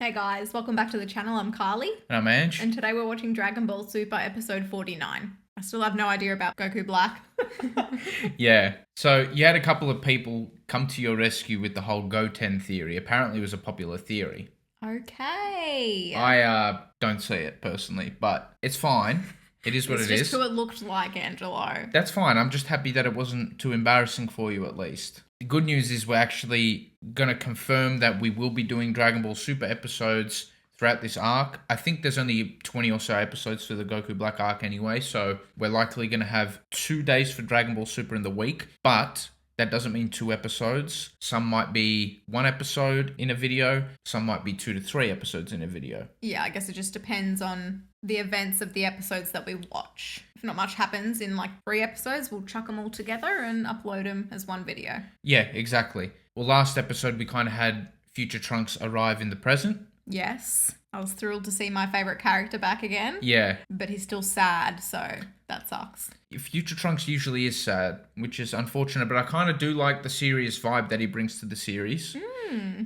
Hey guys, welcome back to the channel. I'm Carly. And I'm Ange. And today we're watching Dragon Ball Super episode 49. I still have no idea about Goku Black. Yeah. So you had a couple of people come to your rescue with the whole Goten theory. Apparently it was a popular theory. Okay. I don't see it personally, but it's fine. It is what it is. It's just who it looked like, Angelo. That's fine. I'm just happy that it wasn't too embarrassing for you at least. The good news is we're actually going to confirm that we will be doing Dragon Ball Super episodes throughout this arc. I think there's only 20 or so episodes for the Goku Black arc anyway, so we're likely going to have 2 days for Dragon Ball Super in the week, but that doesn't mean 2 episodes. Some might be 1 episode in a video, some might be 2 to 3 episodes in a video. Yeah, I guess it just depends on the events of the episodes that we watch. If not much happens in like 3 episodes, we'll chuck them all together and upload them as one video. Yeah, exactly. Well, last episode we kind of had future Trunks arrive in the present. Yes. I was thrilled to see my favourite character back again. Yeah. But he's still sad, so that sucks. Future Trunks usually is sad, which is unfortunate, but I kind of do like the serious vibe that he brings to the series.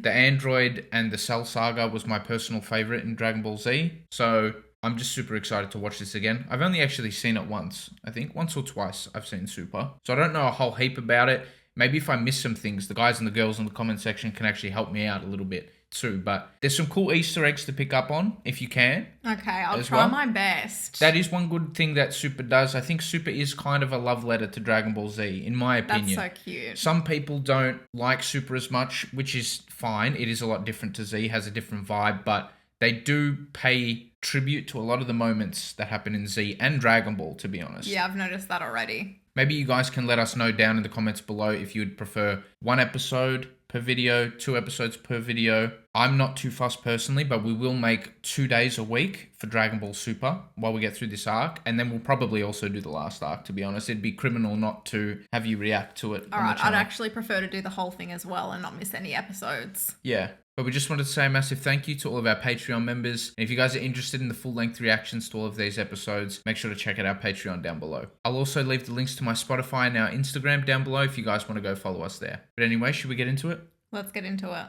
The Android and the Cell Saga was my personal favourite in Dragon Ball Z, so I'm just super excited to watch this again. I've only actually seen it once. I think once or twice I've seen Super. So I don't know a whole heap about it. Maybe if I miss some things, the guys and the girls in the comment section can actually help me out a little bit too. But there's some cool Easter eggs to pick up on if you can. Okay, I'll try my best. That is one good thing that Super does. I think Super is kind of a love letter to Dragon Ball Z, in my opinion. That's so cute. Some people don't like Super as much, which is fine. It is a lot different to Z, has a different vibe, but they do pay tribute to a lot of the moments that happen in Z and Dragon Ball, to be honest. Yeah, I've noticed that already. Maybe you guys can let us know down in the comments below if you'd prefer 1 episode per video, 2 episodes per video. I'm not too fussed personally, but we will make 2 days a week for Dragon Ball Super while we get through this arc, and then we'll probably also do the last arc, to be honest. It'd be criminal not to have you react to it. Alright, I'd actually prefer to do the whole thing as well and not miss any episodes. Yeah. But we just wanted to say a massive thank you to all of our Patreon members. And if you guys are interested in the full-length reactions to all of these episodes, make sure to check out our Patreon down below. I'll also leave the links to my Spotify and our Instagram down below if you guys want to go follow us there. But anyway, should we get into it? Let's get into it.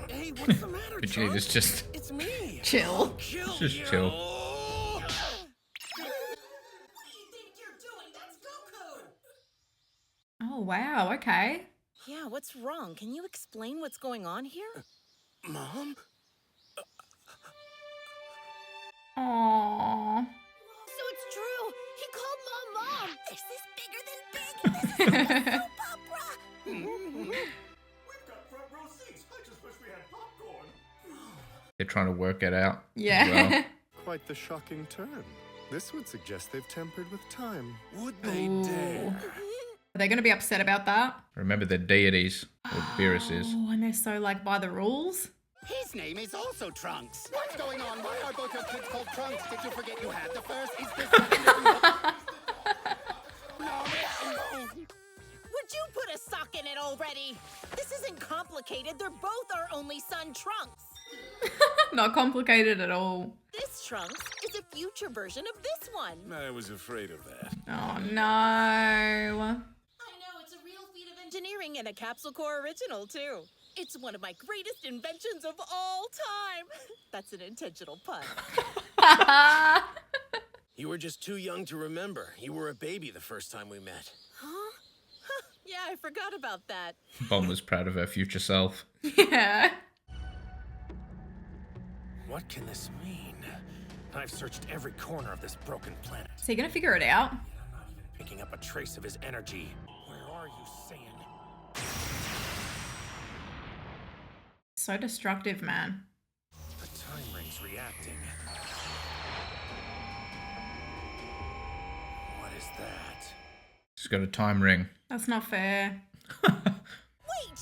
Hey, what's the matter, Vegeta's Trunks? just... It's me. Chill. Just chill. What do you think you're doing? That's Goku. Oh, wow, okay. Yeah, what's wrong? Can you explain what's going on here? Mom? Aww. So it's true. He called Mom. This is bigger than big. This is a soap opera. We've got front row seats. I just wish we had popcorn. They're trying to work it out. Yeah. as well. Quite the shocking turn. This would suggest they've tampered with time. Would they dare? Are they going to be upset about that? Remember the deities, or Beerus is. Oh, and they're so like by the rules? His name is also Trunks. What's going on? Why are both your kids called Trunks? Did you forget you had the first? Is this Would you put a sock in it already? This isn't complicated. They're both our only son, Trunks. Not complicated at all. This Trunks is a future version of this one. I was afraid of that. Oh, no. I know, it's a real feat of engineering and a Capsule Core original, too. It's one of my greatest inventions of all time. That's an intentional pun. You were just too young to remember. You were a baby the first time we met. Huh? Yeah, I forgot about that. Bon was proud of her future self. Yeah. What can this mean? I've searched every corner of this broken planet. Is he going to figure it out? I'm not even picking up a trace of his energy. Where are you, Saiyan? So destructive, man. The time ring's reacting. What is that? She's got a time ring. That's not fair. Wait,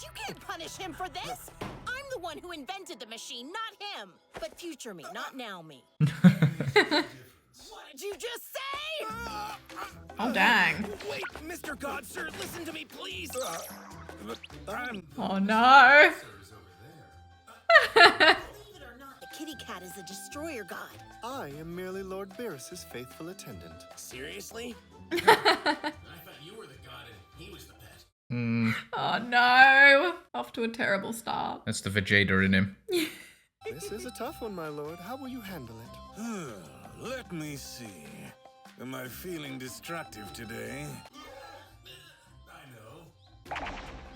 you can't punish punish him for this. I'm the one who invented the machine, not him. But future me, not now me. What did you just say? Oh, dang. Wait, Mr. God, sir, listen to me, please. Oh, no. Believe it or not, the kitty cat is a destroyer god. I am merely Lord Beerus's faithful attendant. Seriously? I thought you were the god and he was the pet. Oh, no. Off to a terrible start. That's the Vegeta in him. This is a tough one, my lord. How will you handle it? Let me see. Am I feeling destructive today? I know.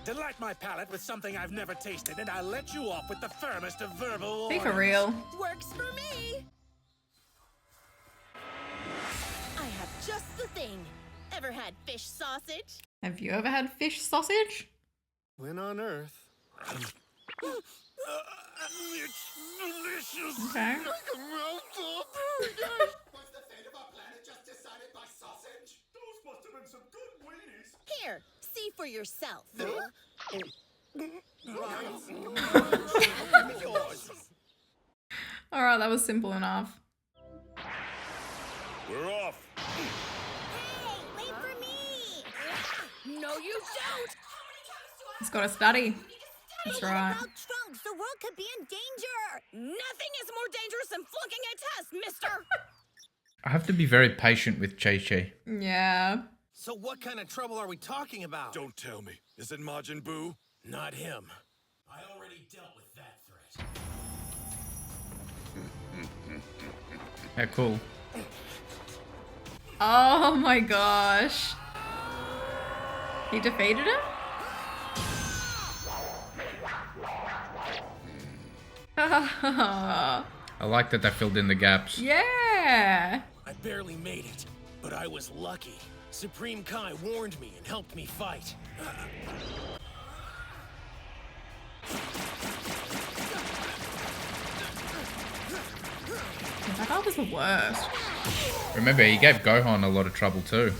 Delight my palate with something I've never tasted, and I'll let you off with the firmest of verbal Be for warnings. real. Works for me. I have just the thing. Ever had fish sausage? Have you ever had fish sausage? When on Earth. It's delicious. Okay. What's the fate of our planet just decided by sausage? Those must have been some good weenies. Here, see for yourself. Alright, that was simple enough. We're off. Hey, wait for me! No, you don't! He's got to study. That's right. Without Trunks, the world could be in danger! Nothing is more dangerous than flunking a test, mister! I have to be very patient with Chi-Chi. Yeah. So what kind of trouble are we talking about? Don't tell me. Is it Majin Buu? Not him. I already dealt with that threat. How cool. Oh my gosh. He defeated him? I like that they filled in the gaps. Yeah. I barely made it, but I was lucky. Supreme Kai warned me and helped me fight. That guy was the worst. Remember, he gave Gohan a lot of trouble too.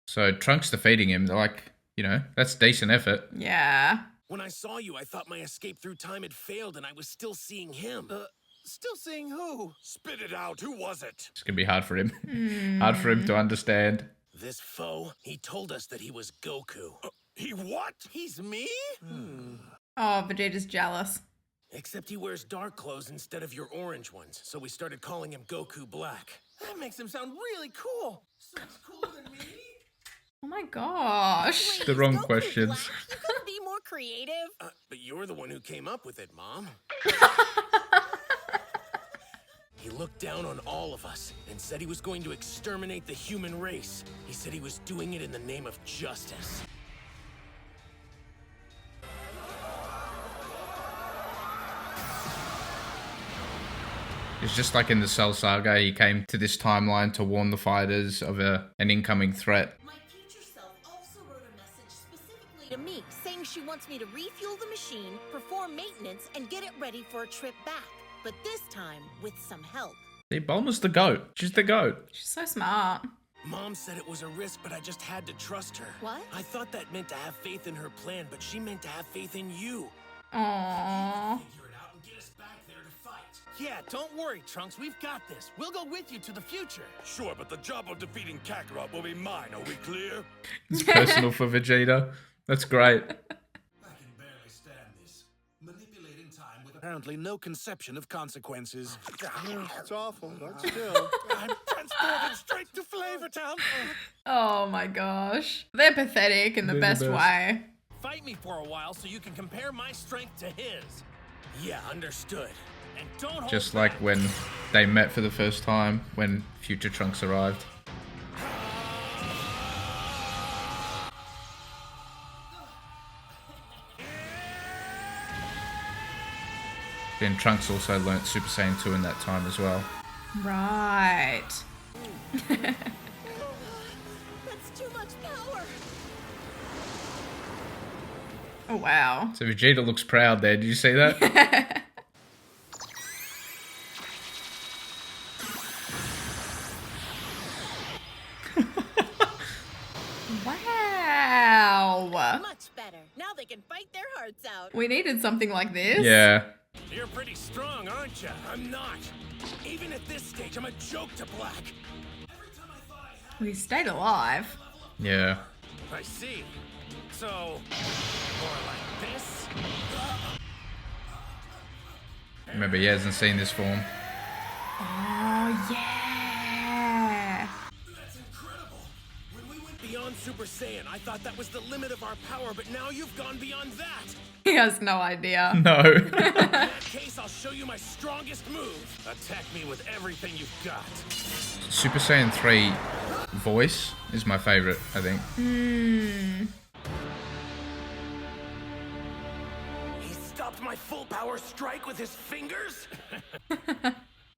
So Trunks defeating him, they're like, you know, that's decent effort. Yeah. When I saw you, I thought my escape through time had failed and I was still seeing him. Still seeing who? Spit it out. Who was it? It's gonna be hard for him. Hard for him to understand. This foe, he told us that he was Goku. He what? He's me? Oh, Vegeta's jealous. Except he wears dark clothes instead of your orange ones, so we started calling him Goku Black. That makes him sound really cool. So he's cooler than me? Oh my gosh. The wrong Goku questions. Black? You couldn't be more creative. But you're the one who came up with it, Mom. He looked down on all of us and said he was going to exterminate the human race. He said he was doing it in the name of justice. It's just like in the Cell Saga, he came to this timeline to warn the fighters of an incoming threat. My future self also wrote a message specifically to me, saying she wants me to refuel the machine, perform maintenance, and get it ready for a trip back. But this time, with some help. See, Bulma's the GOAT. She's the GOAT. She's so smart. Mom said it was a risk, but I just had to trust her. What? I thought that meant to have faith in her plan, but she meant to have faith in you. Aww. Figure it out and get us back there to fight. Yeah, don't worry, Trunks. We've got this. We'll go with you to the future. Sure, but the job of defeating Kakarot will be mine. Are we clear? It's personal for Vegeta. That's great. I can barely stand this. Manipulating time with Apparently no conception of consequences. It's awful, but still. I'm transported straight to Flavor Town. Oh my gosh. They're pathetic in the They're the best best. way. Fight me for a while so you can compare my strength to his. Yeah, understood. And don't hold Just like back. when they met for the first time when future Trunks arrived. Then Trunks also learnt Super Saiyan 2 in that time as well. Right. That's too much power. Oh wow. So Vegeta looks proud there. Did you see that? Wow. Much better. Now they can fight their We needed something like this. Yeah. You're pretty strong, aren't you? I'm not. Even at this stage, I'm a joke to Black. We stayed alive. Yeah. I see. So, more like this? Remember, he hasn't seen this form. Oh, yeah. That's incredible. When we went beyond Super Saiyan, I thought that was the limit of our power, but now you've gone beyond that. He has no idea. No. In that case, I'll show you my strongest move. Attack me with everything you've got. Super Saiyan 3 voice is my favorite, I think. He stopped my full power strike with his fingers? Do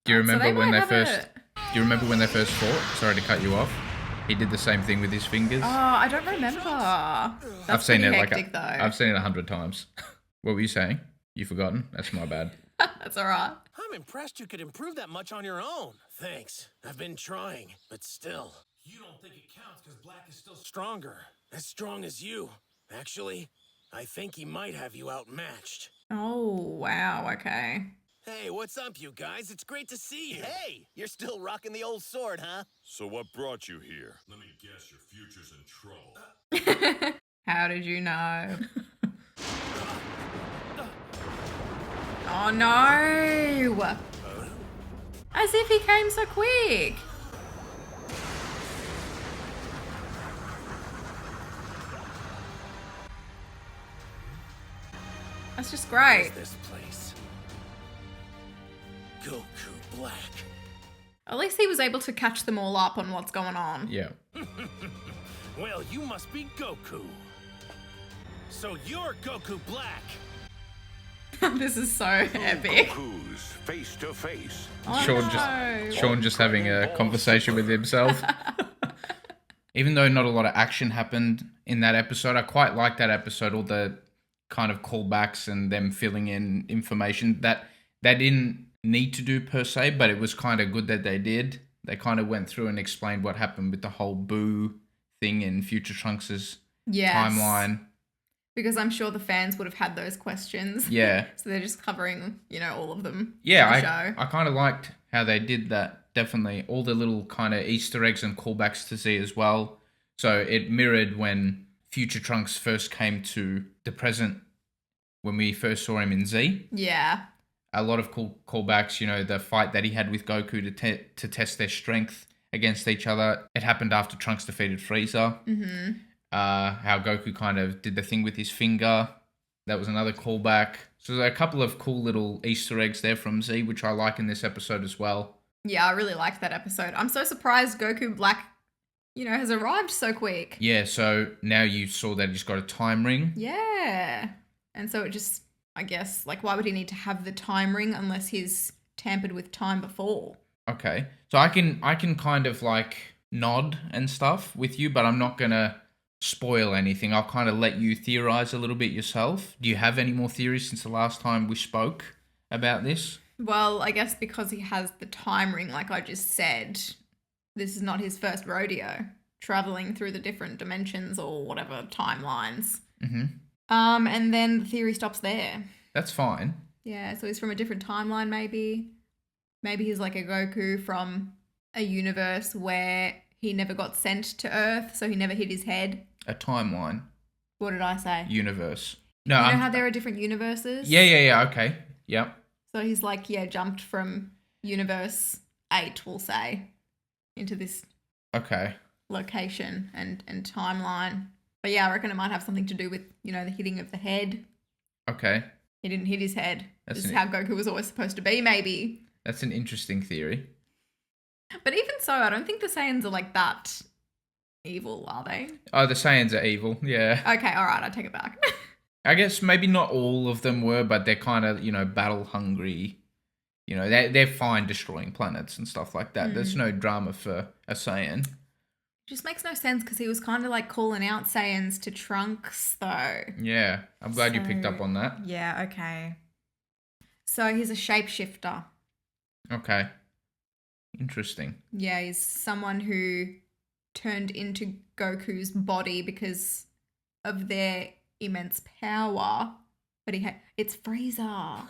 you remember they when might they have first? it. Do you remember when they first fought? Sorry to cut you off. He did the same thing with his fingers. Oh, I don't remember. That's I've seen it pretty like hectic, though. I've seen it 100 times. What were you saying? You forgotten? That's my bad. That's all right. I'm impressed you could improve that much on your own. Thanks. I've been trying, but still. You don't think it counts because Black is still stronger. As strong as you. Actually, I think he might have you outmatched. Oh, wow. Okay. Hey, what's up, you guys? It's great to see you. Hey, you're still rocking the old sword, huh? So what brought you here? Let me guess, your future's in trouble. How did you know? Oh, no. As if he came so quick. That's just great. Where's this place? Goku Black. At least he was able to catch them all up on what's going on. Yeah. Well, you must be Goku. So you're Goku Black. This is so epic. Goku's face to face. Oh, Sean just having a conversation with himself. Even though not a lot of action happened in that episode, I quite like that episode. All the kind of callbacks and them filling in information that they didn't need to do per se, but it was kind of good that they did. They kind of went through and explained what happened with the whole Boo thing in Future Trunks' Yes. timeline. Because I'm sure the fans would have had those questions. Yeah. So they're just covering, all of them. Yeah, in the show. I kind of liked how they did that, definitely. All the little kind of Easter eggs and callbacks to see as well. So it mirrored when Future Trunks first came to the present, when we first saw him in Z. Yeah. A lot of cool callbacks, the fight that he had with Goku to test their strength against each other. It happened after Trunks defeated Frieza. Mm-hmm. How Goku kind of did the thing with his finger. That was another callback. So there are a couple of cool little Easter eggs there from Z, which I like in this episode as well. Yeah, I really liked that episode. I'm so surprised Goku Black, has arrived so quick. Yeah, so now you saw that he's got a time ring. Yeah. And so it just, I guess, why would he need to have the time ring unless he's tampered with time before? Okay. So I can kind of nod and stuff with you, but I'm not going to spoil anything. I'll kind of let you theorize a little bit yourself. Do you have any more theories since the last time we spoke about this? Well, I guess because he has the time ring, like I just said, this is not his first rodeo, traveling through the different dimensions or whatever timelines. Mm-hmm. And then the theory stops there. That's fine. Yeah, so he's from a different timeline maybe. Maybe he's like a Goku from a universe where he never got sent to Earth, so he never hit his head. A timeline. What did I say? Universe. No, you know how there are different universes? Yeah, okay. Yep. So he's jumped from universe 8, we'll say, into this Okay. location and timeline. But yeah, I reckon it might have something to do with, the hitting of the head. Okay. He didn't hit his head. That's This is how Goku was always supposed to be, maybe. That's an interesting theory. But even so, I don't think the Saiyans are that evil, are they? Oh, the Saiyans are evil, yeah. Okay, alright, I take it back. I guess maybe not all of them were, but they're kind of, battle hungry. They're fine destroying planets and stuff like that. There's no drama for a Saiyan. Just makes no sense because he was kind of calling out Saiyans to Trunks, though. Yeah, I'm glad you picked up on that. Yeah, okay. So he's a shapeshifter. Okay. Interesting. Yeah, he's someone who turned into Goku's body because of their immense power, But it's Frieza.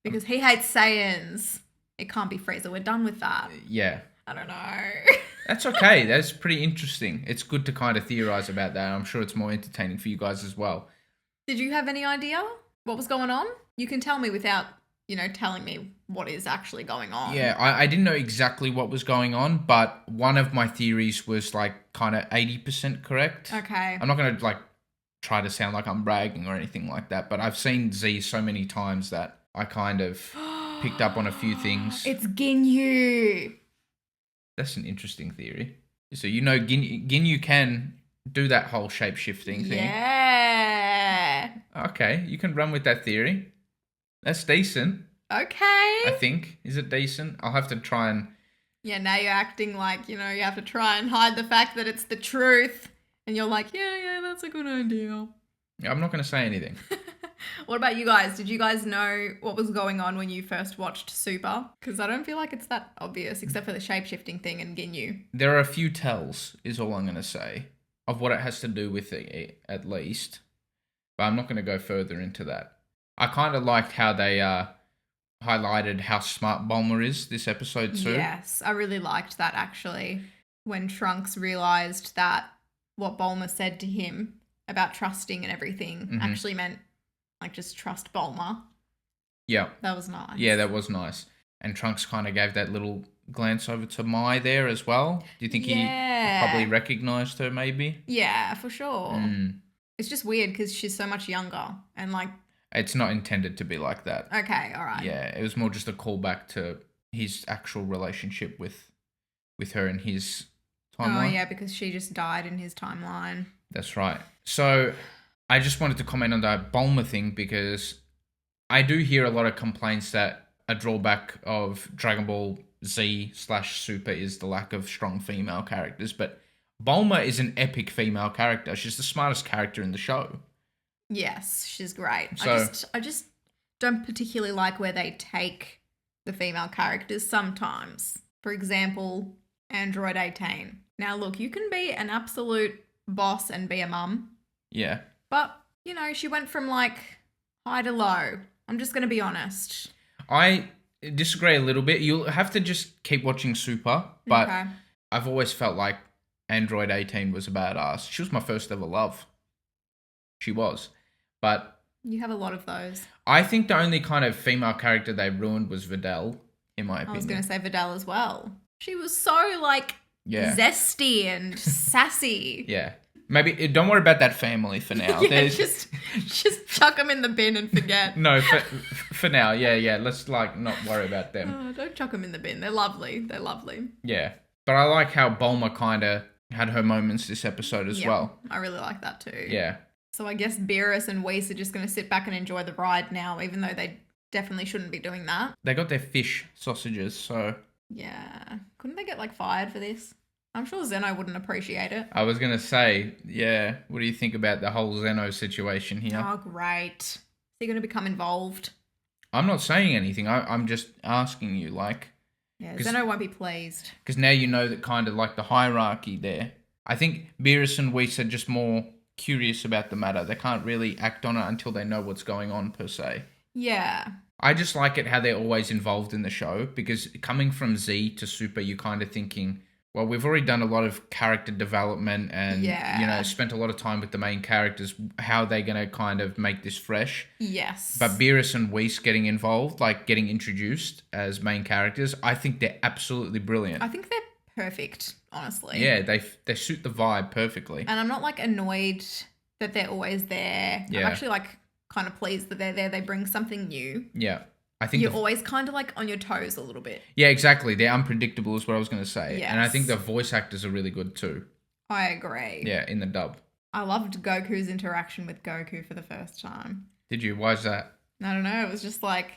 Because he hates Saiyans. It can't be Frieza. We're done with that. Yeah. I don't know. That's okay. That's pretty interesting. It's good to kind of theorize about that. I'm sure it's more entertaining for you guys as well. Did you have any idea what was going on? You can tell me without, telling me what is actually going on. Yeah, I didn't know exactly what was going on, but one of my theories was like kind of 80% correct. Okay. I'm not going to like try to sound like I'm bragging or anything like that, but I've seen Z so many times that I kind of picked up on a few things. It's Ginyu. That's an interesting theory. So Ginyu can do that whole shape-shifting thing. Yeah. Okay, you can run with that theory. That's decent. Okay. I think. Is it decent? I'll have to try and... Yeah, now you're acting like, you have to try and hide the fact that it's the truth. And you're like, yeah, that's a good idea. I'm not going to say anything. What about you guys? Did you guys know what was going on when you first watched Super? Because I don't feel like it's that obvious, except for the shape-shifting thing and Ginyu. There are a few tells, is all I'm going to say, of what it has to do with it, at least. But I'm not going to go further into that. I kind of liked how they highlighted how smart Bulma is this episode too. Yes, I really liked that actually. When Trunks realised that what Bulma said to him about trusting and everything actually meant like just trust Bulma. Yeah. That was nice. Yeah, that was nice. And Trunks kind of gave that little glance over to Mai there as well. Do you think he probably recognised her maybe? Yeah, for sure. It's just weird because she's so much younger and like... It's not intended to be like that. Okay, all right. Yeah, it was more just a callback to his actual relationship with her and his timeline. Oh, yeah, because she just died in his timeline. That's right. So I just wanted to comment on that Bulma thing because I do hear a lot of complaints that a drawback of Dragon Ball Z/Super is the lack of strong female characters, but Bulma is an epic female character. She's the smartest character in the show. Yes, she's great. So, I just don't particularly like where they take the female characters sometimes. For example, Android 18. Now look, you can be an absolute boss and be a mum. Yeah. But, she went from like high to low. I'm just going to be honest. I disagree a little bit. You'll have to just keep watching Super, but Okay. I've always felt like Android 18 was a badass. She was my first ever love. She was. But You have a lot of those. I think the only kind of female character they ruined was Videl, in my opinion. I was going to say Videl as well. She was so like zesty and sassy. Yeah. Maybe don't worry about that family for now. Yeah, just chuck them in the bin and forget. No, for now, yeah. Let's like not worry about them. Oh, don't chuck them in the bin. They're lovely. Yeah, but I like how Bulma kind of had her moments this episode as well. I really like that too. Yeah. So I guess Beerus and Whis are just going to sit back and enjoy the ride now, even though they definitely shouldn't be doing that. They got their fish sausages, so... Yeah. Couldn't they get, like, fired for this? I'm sure Zeno wouldn't appreciate it. I was going to say, yeah, what do you think about the whole Zeno situation here? Oh, great. Is he going to become involved? I'm not saying anything. I'm just asking you, like... Yeah, Zeno won't be pleased. Because now you know that kind of, like, the hierarchy there. I think Beerus and Whis are just more... curious about the matter. They can't really act on it until they know what's going on per se. Yeah. I just like it how they're always involved in the show because coming from Z to Super, you're kind of thinking, well, we've already done a lot of character development and, spent a lot of time with the main characters. How are they going to kind of make this fresh? Yes. But Beerus and Whis getting involved, like getting introduced as main characters, I think they're absolutely brilliant. I think they're perfect, honestly. Yeah, they suit the vibe perfectly. And I'm not like annoyed that they're always there. Yeah. I'm actually like kind of pleased that they're there. They bring something new. Yeah. I think you're always kind of like on your toes a little bit. Yeah, exactly. They're unpredictable is what I was going to say. Yes. And I think the voice actors are really good too. I agree. Yeah, in the dub. I loved Goku's interaction with Goku for the first time. Did you? Why is that? I don't know. It was just like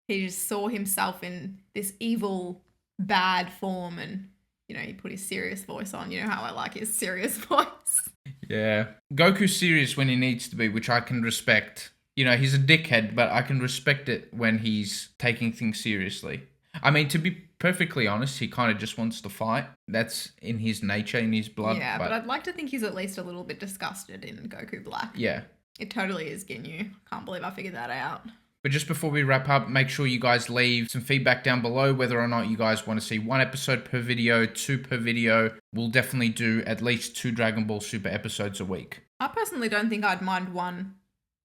he just saw himself in this evil, bad form and... he put his serious voice on. You know how I like his serious voice. Yeah. Goku's serious when he needs to be, which I can respect. He's a dickhead, but I can respect it when he's taking things seriously. I mean, to be perfectly honest, he kind of just wants to fight. That's in his nature, in his blood. Yeah, but I'd like to think he's at least a little bit disgusted in Goku Black. Yeah. It totally is Ginyu. Can't believe I figured that out. But just before we wrap up, make sure you guys leave some feedback down below whether or not you guys want to see 1 episode per video, 2 per video. We'll definitely do at least 2 Dragon Ball Super episodes a week. I personally don't think I'd mind 1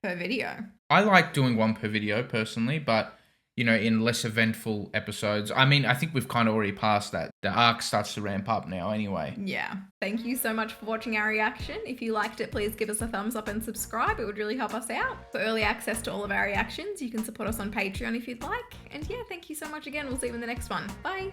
per video. I like doing 1 per video personally, but you know, in less eventful episodes. I mean, I think we've kind of already passed that. The arc starts to ramp up now anyway. Yeah. Thank you so much for watching our reaction. If you liked it, please give us a thumbs up and subscribe. It would really help us out. For early access to all of our reactions, you can support us on Patreon if you'd like. And yeah, thank you so much again. We'll see you in the next one. Bye.